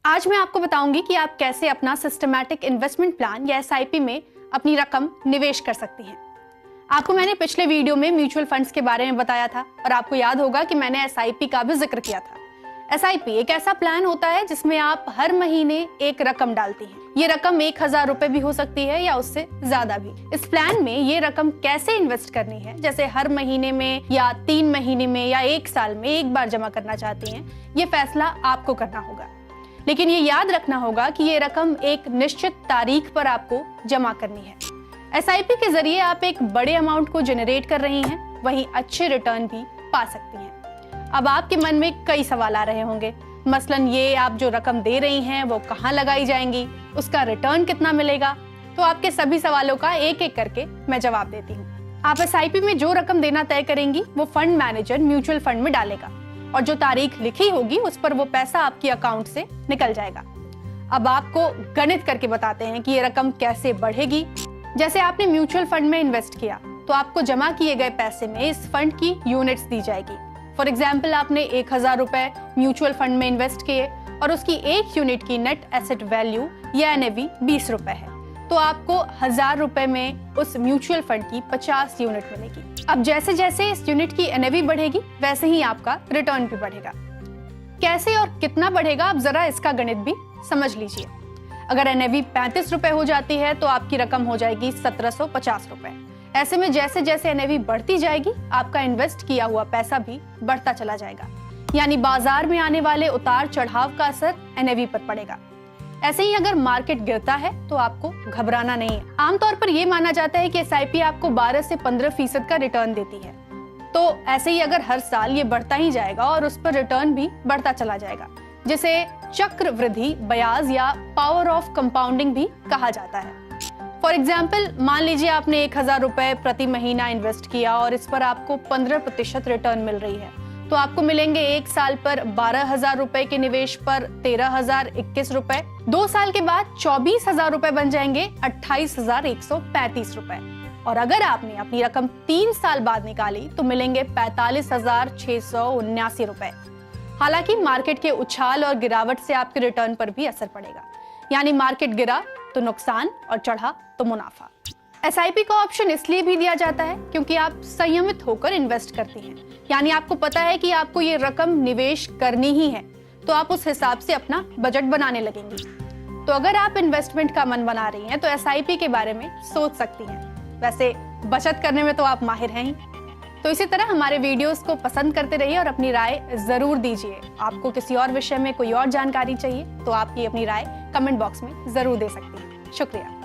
आज मैं आपको बताऊंगी कि आप कैसे अपना सिस्टमैटिक इन्वेस्टमेंट प्लान या एसआईपी में अपनी रकम निवेश कर सकती हैं। आपको मैंने पिछले वीडियो में म्यूचुअल फंड्स के बारे में बताया था और आपको याद होगा कि मैंने एसआईपी का भी जिक्र किया था। एसआईपी एक ऐसा प्लान होता है जिसमें आप हर महीने एक रकम डालती हैं। ये रकम 1000 रुपए भी हो सकती है या उससे ज्यादा भी। इस प्लान में ये रकम कैसे इन्वेस्ट करनी है, जैसे हर महीने में या 3 महीने में या 1 साल में एक बार जमा करना चाहती हैं, ये फैसला आपको करना होगा। लेकिन ये याद रखना होगा कि ये रकम एक निश्चित तारीख पर आपको जमा करनी है। एसआईपी के जरिए आप एक बड़े अमाउंट को जनरेट कर रही हैं, वहीं अच्छे रिटर्न भी पा सकती हैं। अब आपके मन में कई सवाल आ रहे होंगे, मसलन ये आप जो रकम दे रही हैं वो कहाँ लगाई जाएंगी, उसका रिटर्न कितना मिलेगा। तो आपके सभी सवालों का एक एक करके मैं जवाब देती हूँ। आप एसआईपी में जो रकम देना तय करेंगी वो फंड मैनेजर म्यूचुअल फंड में डालेगा और जो तारीख लिखी होगी उस पर वो पैसा आपके अकाउंट से निकल जाएगा। अब आपको गणित करके बताते हैं कि ये रकम कैसे बढ़ेगी। जैसे आपने म्यूचुअल फंड में इन्वेस्ट किया तो आपको जमा किए गए पैसे में इस फंड की यूनिट्स दी जाएगी। फॉर एग्जाम्पल, आपने 1000 रुपए म्यूचुअल फंड में इन्वेस्ट किए और उसकी एक यूनिट की नेट एसेट वैल्यू या एनएवी 20 रुपए है, तो आपको 1000 रुपए में उस म्यूचुअल फंड की 50 यूनिट मिलेगी। अब जैसे जैसे इस यूनिट की एनएवी बढ़ेगी वैसे ही आपका रिटर्न भी बढ़ेगा। कैसे और कितना बढ़ेगा, आप जरा इसका गणित भी समझ लीजिए। अगर एनएवी 35 रुपए हो जाती है तो आपकी रकम हो जाएगी 1750 रुपए। ऐसे में जैसे जैसे एनएवी बढ़ती जाएगी आपका इन्वेस्ट किया हुआ पैसा भी बढ़ता चला जाएगा, यानी बाजार में आने वाले उतार चढ़ाव का असर एनएवी पर पड़ेगा। ऐसे ही अगर मार्केट गिरता है तो आपको घबराना नहीं है। आमतौर पर यह माना जाता है कि एसआईपी आपको 12 से 15% का रिटर्न देती है। तो ऐसे ही अगर हर साल ये बढ़ता ही जाएगा और उस पर रिटर्न भी बढ़ता चला जाएगा, जिसे चक्रवृद्धि ब्याज या पावर ऑफ कंपाउंडिंग भी कहा जाता है। फॉर एग्जाम्पल, मान लीजिए आपने 1000 रुपए प्रति महीना इन्वेस्ट किया और इस पर आपको 15% रिटर्न मिल रही है, तो आपको मिलेंगे 1 साल पर 12,000 रुपए के निवेश पर 13,021 रुपए। 2 साल के बाद 24,000 रुपए बन जाएंगे 28,135 रुपए। और अगर आपने अपनी रकम 3 साल बाद निकाली तो मिलेंगे 45,679 रुपए। हालांकि मार्केट के उछाल और गिरावट से आपके रिटर्न पर भी असर पड़ेगा, यानी मार्केट गिरा तो नुकसान और चढ़ा तो मुनाफा। एसआईपी का ऑप्शन इसलिए भी दिया जाता है क्योंकि आप संयमित होकर इन्वेस्ट करती हैं, यानी आपको पता है कि आपको ये रकम निवेश करनी ही है, तो आप उस हिसाब से अपना बजट बनाने लगेंगी। तो अगर आप इन्वेस्टमेंट का मन बना रही हैं तो एसआईपी के बारे में सोच सकती हैं। वैसे बचत करने में तो आप माहिर हैं ही। तो इसी तरह हमारे वीडियोस को पसंद करते रहिए और अपनी राय जरूर दीजिए। आपको किसी और विषय में कोई और जानकारी चाहिए तो आप ये अपनी राय कमेंट बॉक्स में जरूर दे सकती हैं। शुक्रिया।